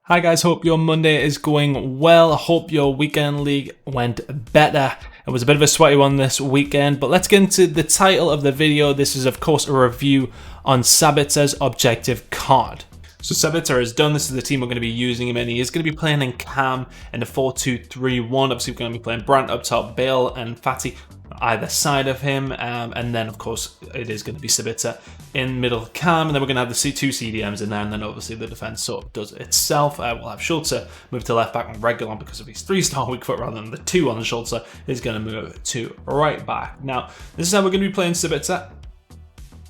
Hi guys, hope your Monday is going well. Hope your weekend league went better. It was a bit of a sweaty one this weekend, but let's get into the title of the video. This is of course a review on Sabitzer's objective card. So Sabitzer is done. This is the team we're going to be using him in. He is going to be playing in Cam in the 4-2-3-1. Obviously we're going to be playing Brandt up top, Bale and Fatty either side of him, and then of course it is going to be Sabitzer in middle Cam, and then we're going to have the two CDMs in there, and then obviously the defense sort of does itself. We'll have Schulze move to left back and Regulon because of his 3-star weak foot rather than the 2 on Schulze is going to move to right back. Now this is how we're going to be playing Sabitzer.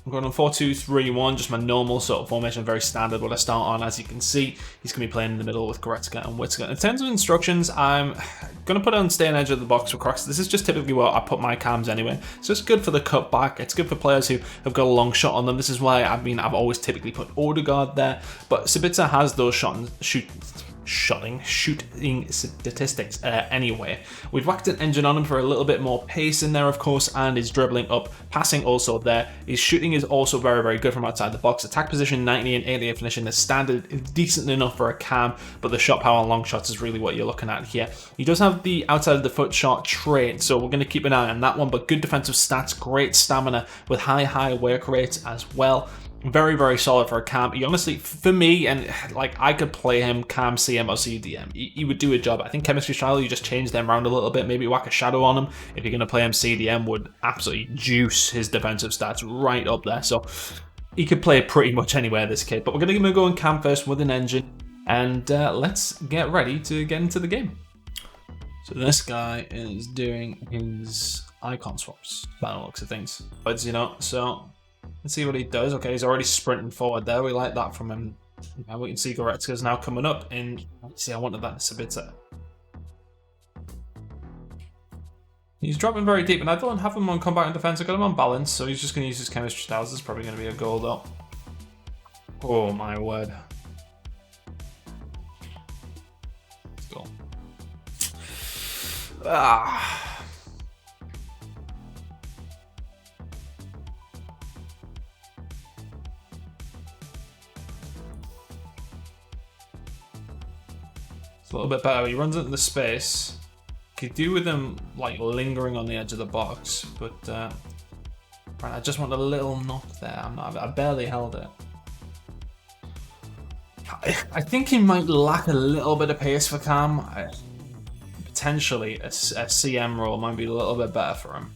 I'm going on 4-2-3-1, just my normal sort of formation, very standard what I start on. As you can see, he's going to be playing in the middle with Goretzka and Witzka. In terms of instructions, I'm going to put on stay on edge of the box for Crocs. This is just typically where I put my cams anyway. So it's good for the cutback. It's good for players who have got a long shot on them. This is why I've always typically put Odegaard there. But Sabitzer has those shooting statistics anyway. We've whacked an engine on him for a little bit more pace in there, of course, and his dribbling up, passing also there. His shooting is also very, very good from outside the box. Attack position 90 and 88 finishing is standard, decent enough for a cam, but the shot power and long shots is really what you're looking at here. He does have the outside of the foot shot trait, so we're going to keep an eye on that one, but good defensive stats, great stamina with high work rates as well. Very, very solid for a cam. He honestly, for me, and like I could play him cam, CM or CDM. He would do a job. I think chemistry style, you just change them around a little bit, maybe whack a shadow on him. If you're going to play him CDM, would absolutely juice his defensive stats right up there. So he could play pretty much anywhere, this kid. But we're going to give him a go in cam first with an engine. And let's get ready to get into the game. So this guy is doing his icon swaps by the looks of things. But you know, so let's see what he does. Okay, he's already sprinting forward there. We like that from him. Now we can see Goretzka's now coming up. And see, I wanted that Sabitzer. He's dropping very deep, and I don't have him on combat and defense. I got him on balance, so he's just going to use his chemistry styles. This is probably going to be a goal, though. Oh my word! Let's go. A little bit better. He runs into the space. Could do with him like lingering on the edge of the box, but right, I just want a little knock there. I barely held it. I think he might lack a little bit of pace for Cam. Potentially a CM role might be a little bit better for him.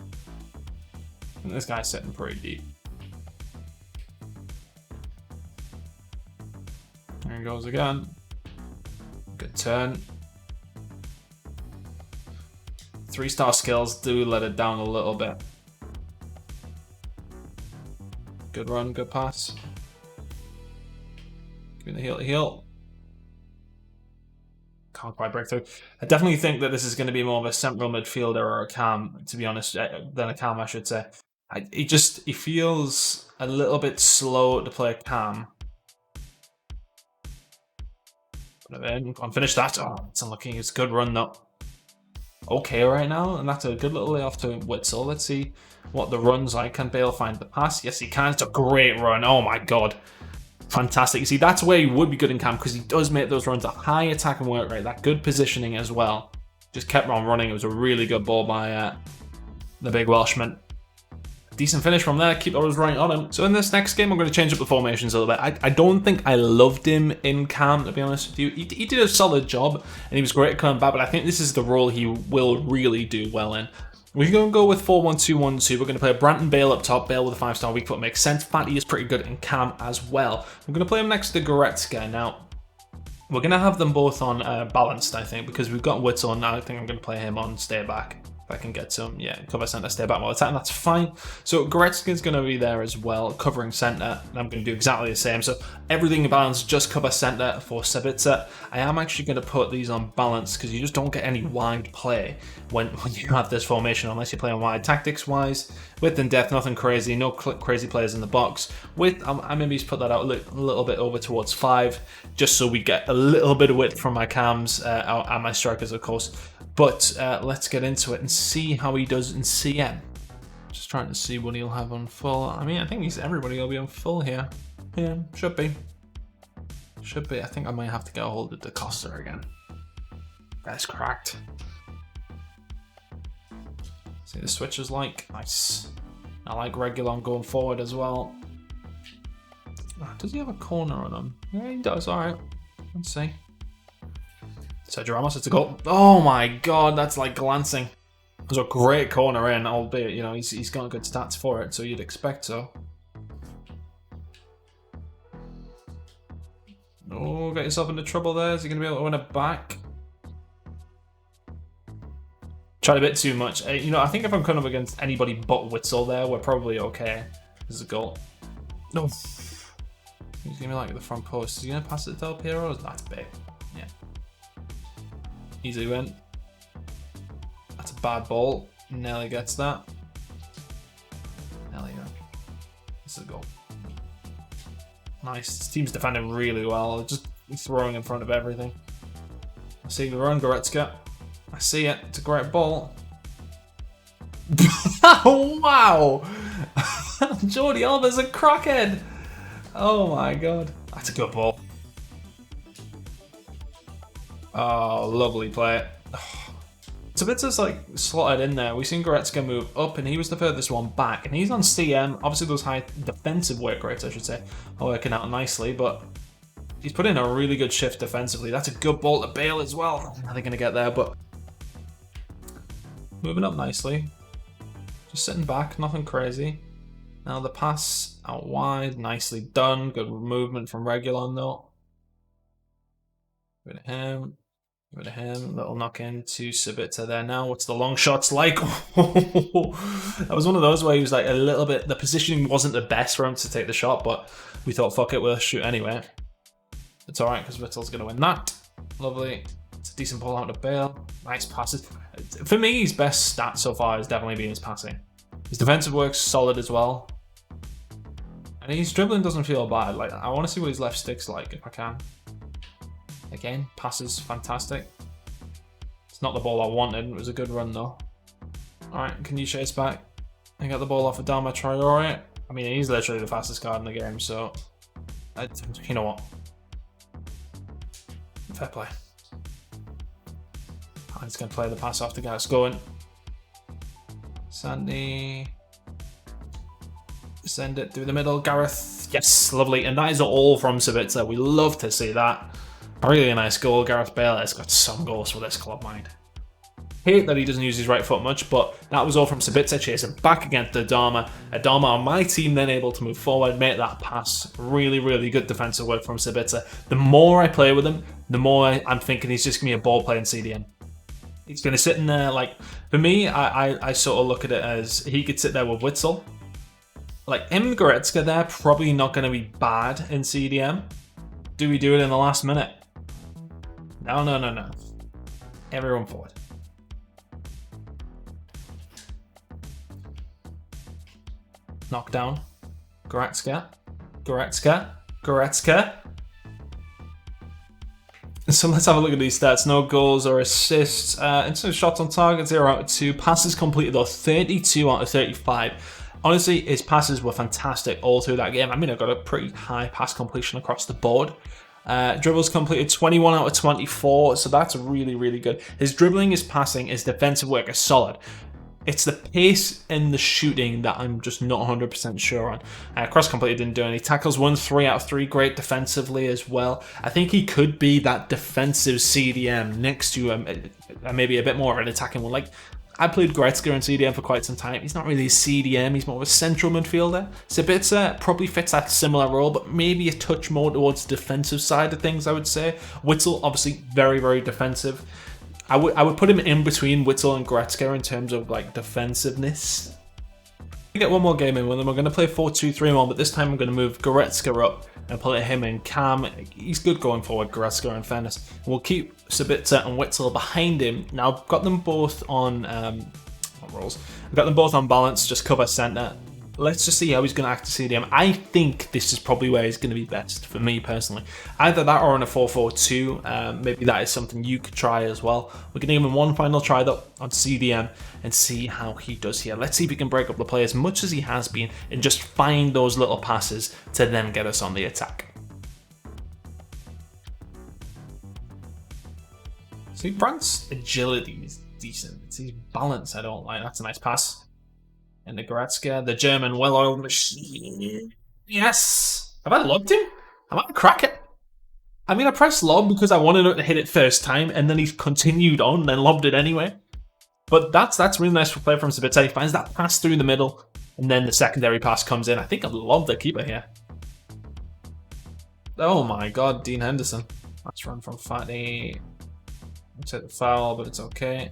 And this guy's sitting pretty deep. There he goes again. Good turn. 3-star skills do let it down a little bit. Good run, good pass. Give me the heel. Can't quite break through. I definitely think that this is going to be more of a central midfielder or a cam, to be honest, than a cam, I should say. He feels a little bit slow to play a cam. I'm finished that. Oh, it's unlucky. It's a good run though. Okay right now, and that's a good little layoff to Witzel. Let's see what the run's like. Can Bale find the pass? Yes, he can. It's a great run. Oh my god. Fantastic. You see, that's where he would be good in camp, because he does make those runs, a high attack and work rate, that good positioning as well. Just kept on running. It was a really good ball by the big Welshman. Decent finish from there, keep those right on him. So in this next game, I'm going to change up the formations a little bit. I don't think I loved him in Cam, to be honest with you. He did a solid job, and he was great at coming back, but I think this is the role he will really do well in. We're going to go with 4-1-2-1-2. We're going to play Brandt and Bale up top. Bale with a 5-star weak foot makes sense. Fatty is pretty good in Cam as well. I'm going to play him next to Goretzka. Now, we're going to have them both on balanced, I think, because we've got Witzel now. I think I'm going to play him on stay back. If I can get some, yeah, cover centre, stay back while attacking, that's fine. So Goretzka's going to be there as well, covering centre, and I'm going to do exactly the same. So everything in balance, just cover centre for Sabitzer. I am actually going to put these on balance because you just don't get any wide play when you have this formation, unless you're playing wide. Tactics-wise, width and depth, nothing crazy, no crazy players in the box. Width, I maybe just put that out a little bit over towards 5, just so we get a little bit of width from my cams and my strikers, of course. But let's get into it and see how he does in CM. Just trying to see what he'll have on full. I mean, I think everybody will be on full here. Yeah, should be. Should be. I think I might have to get a hold of the Costa again. That's cracked. See the switches like? Nice. I like Regulon going forward as well. Does he have a corner on him? Yeah, he does. Alright. Let's see. Sergio Ramos, it's a goal. Oh my god, that's like glancing. It was a great corner in, albeit, you know, he's got good stats for it, so you'd expect so. Oh, get yourself into trouble there. Is he going to be able to win it back? Tried a bit too much. You know, I think if I'm coming up against anybody but Witzel there, we're probably okay. This is a goal. No. He's going to be like at the front post. Is he going to pass it to Del Piero? That's big. Yeah. Easy win. That's a bad ball. Nelly gets that. Nelly, this is a goal. Nice. This team's defending really well. Just throwing in front of everything. I see the run, Goretzka. I see it. It's a great ball. Oh, wow! Jordi Alba's a crackhead. Oh my god. That's a good ball. Oh, lovely play. Sabitzer's like slotted in there. We've seen Goretzka move up and he was the furthest one back. And he's on CM. Obviously those high defensive work rates, I should say, are working out nicely. But he's put in a really good shift defensively. That's a good ball to Bale as well. How are they going to get there? But moving up nicely. Just sitting back, nothing crazy. Now the pass out wide, nicely done. Good movement from Regulon though. Give it to him. Give it to him. Little knock in to Sabitzer there now. What's the long shots like? That was one of those where he was like a little bit, the positioning wasn't the best for him to take the shot, but we thought, fuck it, we'll shoot anyway. It's alright because Witzel's going to win that. Lovely. It's a decent ball out to Bale. Nice passes. For me, his best stat so far has definitely been his passing. His defensive work's solid as well. And his dribbling doesn't feel bad. Like, I want to see what his left stick's like if I can. Again, passes fantastic. It's not the ball I wanted. It was a good run though. Alright, can you chase back and get the ball off of Adama Traore? I mean, he's literally the fastest guard in the game, so you know what? Fair play. I'm just going to play the pass off to get us going. Sandy. Send it through the middle. Gareth. Yes, lovely. And that is all from Sabitzer. We love to see that. Really nice goal. Gareth Bale has got some goals for this club, mind. Hate that he doesn't use his right foot much, but that was all from Sabitzer, chasing back against Adama. Adama on my team then able to move forward, make that pass. Really, really good defensive work from Sabitzer. The more I play with him, the more I'm thinking he's just going to be a ball-playing CDM. He's going to sit in there, like, for me, I sort of look at it as he could sit there with Witzel. Like, him and Goretzka there, probably not going to be bad in CDM. Do we do it in the last minute? No, no, no, no. Everyone forward. Knockdown. Goretzka. Goretzka. Goretzka. So let's have a look at these stats. No goals or assists. In terms of shots on target, 0 out of 2. Passes completed though, 32 out of 35. Honestly, his passes were fantastic all through that game. I mean, I got a pretty high pass completion across the board. Dribbles completed 21 out of 24, so that's really, really good. His dribbling, his passing, his defensive work is solid. It's the pace and the shooting that I'm just not 100% sure on. Cross completed, didn't do any tackles. 1 3 out of 3, great defensively as well. I think he could be that defensive CDM next to maybe a bit more of an attacking one. Like, I played Goretzka in CDM for quite some time. He's not really a CDM, he's more of a central midfielder. Sabitzer probably fits that similar role, but maybe a touch more towards the defensive side of things, I would say. Witzel, obviously, very, very defensive. I would put him in between Witzel and Goretzka in terms of like defensiveness. We get one more game in with him. We're going to play 4-2-3-1, but this time I'm going to move Goretzka up and put him in Cam. He's good going forward, Goretzka, in fairness. We'll keep Sabitzer and Witzel behind him. Now I've got them both on what roles? I've got them both on balance, just cover centre. Let's just see how he's going to act to CDM. I think this is probably where he's going to be best for me personally. Either that or on a 4-4-2. Maybe that is something you could try as well. We're going to give him one final try though on CDM and see how he does here. Let's see if he can break up the play as much as he has been and just find those little passes to then get us on the attack. See, Brandt's agility is decent. It's his balance I don't like. That's a nice pass. And the Goretzka, the German well-oiled machine. Yes! Have I lobbed him? Am I a cracker? I mean, I pressed lob because I wanted to hit it first time, and then he continued on and then lobbed it anyway. But that's really nice for play from Sabitzer. He finds that pass through the middle, and then the secondary pass comes in. I think I love the keeper here. Oh my god, Dean Henderson. Let's run from Fatty. Take the foul, but it's okay.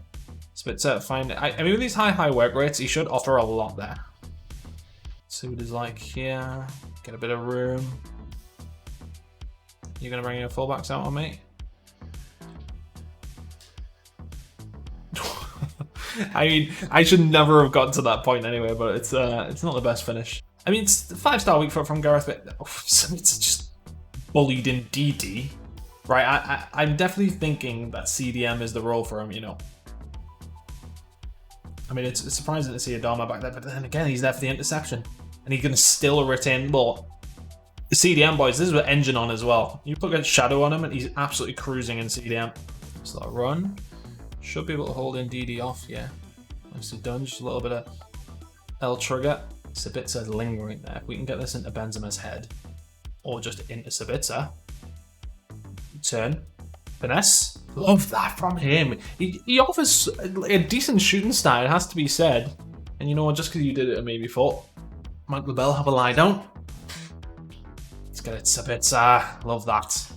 Sabitzer, find it. I mean, with these high work rates, he should offer a lot there. Let's see what he's like here. Get a bit of room. You're going to bring your fullbacks out on me? I mean, I should never have gotten to that point anyway, but it's not the best finish. I mean, it's a 5-star week foot from Gareth, but it's just bullied in DD. Right, I'm definitely thinking that CDM is the role for him, you know. I mean, it's surprising to see Adama back there, but then again, he's there for the interception. And he's going to still retain more. The CDM, boys, this is with engine on as well. You put a shadow on him, and he's absolutely cruising in CDM. So that run. Should be able to hold in DD off, yeah. Nicely done, just a little bit of L trigger. Sabitzer's lingering there. If we can get this into Benzema's head, or just into Sabitzer. Turn. Finesse. Love that from him. He offers a decent shooting style, it has to be said. And you know what, just because you did it to me before, Mike LaBelle, have a lie down. Let's get it, Sabitzer. Love that.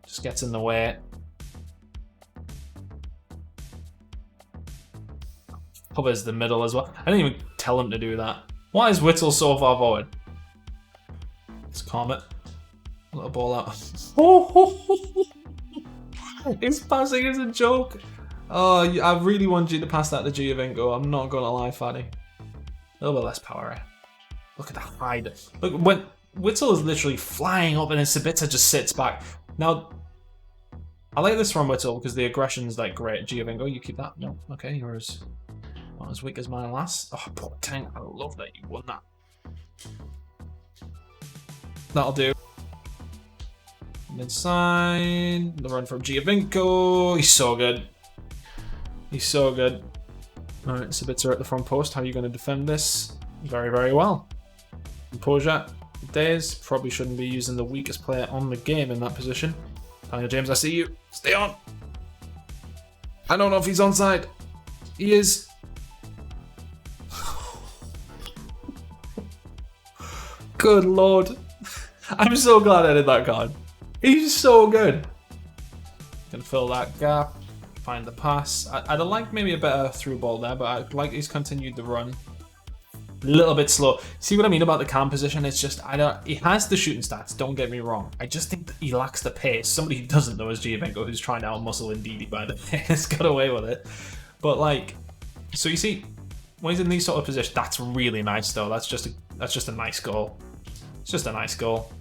Just gets in the way. Covers the middle as well. I didn't even tell him to do that. Why is Witzel so far forward? Let's calm it. A little ball out. His passing is a joke. Oh, I really want you to pass that to Giovinco. I'm not going to lie, Fatty. A little bit less power here. Look at the hide. Look, when Witzel is literally flying up and then Sabitzer just sits back. Now, I like this from Witzel because the aggression is like great. Giovinco, you keep that? No. Okay, yours. Not as weak as mine last. Oh, poor tank. I love that you won that. That'll do. Inside. The run from Giovinco. He's so good. He's so good. Alright, Sabitzer at the front post. How are you going to defend this? Very, very well. Composure. Days. Probably shouldn't be using the weakest player on the game in that position. Daniel James, I see you. Stay on. I don't know if he's onside. He is. Good lord. I'm so glad I did that card. He's so good. Can fill that gap. Find the pass. I'd have liked maybe a better through ball there, but I'd like he's continued the run. A little bit slow. See what I mean about the cam position? It's just, he has the shooting stats, don't get me wrong. I just think that he lacks the pace. Somebody who doesn't know is Giovinco, who's trying to outmuscle Ndidi by the pace. Got away with it. But like, so you see, when he's in these sort of positions, that's really nice though. That's just a nice goal. It's just a nice goal.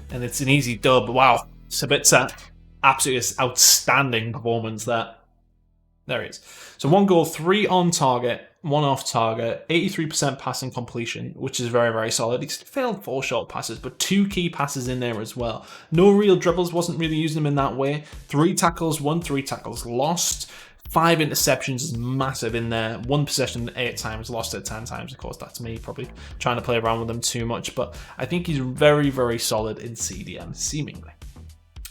And it's an easy dub. Wow. Sabitzer, absolutely outstanding performance there. There he is. So 1 goal, 3 on target, 1 off target, 83% passing completion, which is very, very solid. He's failed 4 short passes, but 2 key passes in there as well. No real dribbles, wasn't really using them in that way. 3 tackles, 3 tackles lost. 5 interceptions is massive in there. 1 possession 8 times, lost it 10 times. Of course, that's me probably trying to play around with them too much, but I think he's very, very solid in CDM, seemingly.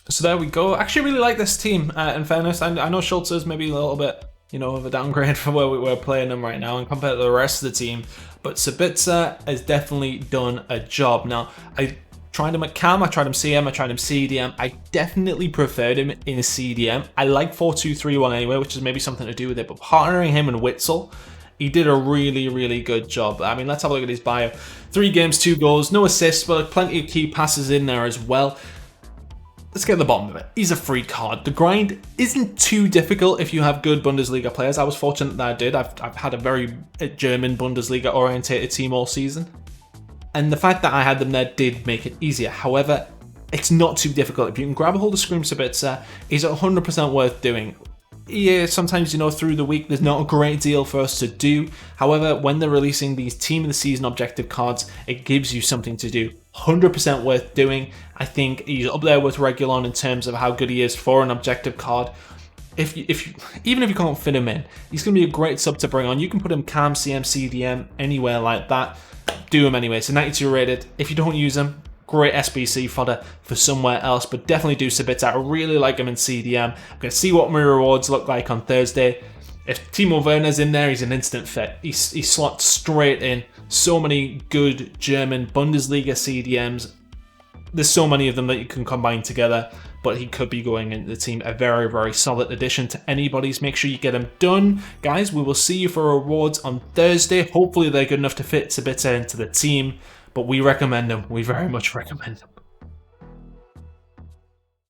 So there we go. I actually really like this team, in fairness. I know Schultz is maybe a little bit, you know, of a downgrade for where we're playing them right now and compared to the rest of the team, but Sabitzer has definitely done a job. Now, I tried him at Cam, I tried him CM, I tried him CDM. I definitely preferred him in CDM. I like 4-2-3-1 anyway, which is maybe something to do with it, but partnering him and Witzel, he did a really, really good job. I mean, let's have a look at his bio. 3 games, 2 goals, no assists, but plenty of key passes in there as well. Let's get to the bottom of it. He's a free card. The grind isn't too difficult if you have good Bundesliga players. I was fortunate that I did. I've had a very German Bundesliga orientated team all season. And the fact that I had them there did make it easier. However, it's not too difficult. If you can grab a hold of Scream Sabitzer, he's 100% worth doing. Yeah, sometimes, you know, through the week, there's not a great deal for us to do. However, when they're releasing these Team of the Season objective cards, it gives you something to do. 100% worth doing. I think he's up there with Regulon in terms of how good he is for an objective card. even if you can't fit him in, he's going to be a great sub to bring on. You can put him cam, CM, CDM, anywhere like that. Do him anyway. So 92 rated. If you don't use him, great SBC fodder for somewhere else, but definitely do Sabitzer. I really like him in CDM. I'm going to see what my rewards look like on Thursday. If Timo Werner's in there, he's an instant fit. He slots straight in. So many good German Bundesliga CDMs. There's so many of them that you can combine together, but he could be going into the team. A very, very solid addition to anybody's. Make sure you get him done. Guys, we will see you for rewards on Thursday. Hopefully they're good enough to fit Sabitzer into the team, but we recommend them. We very much recommend them.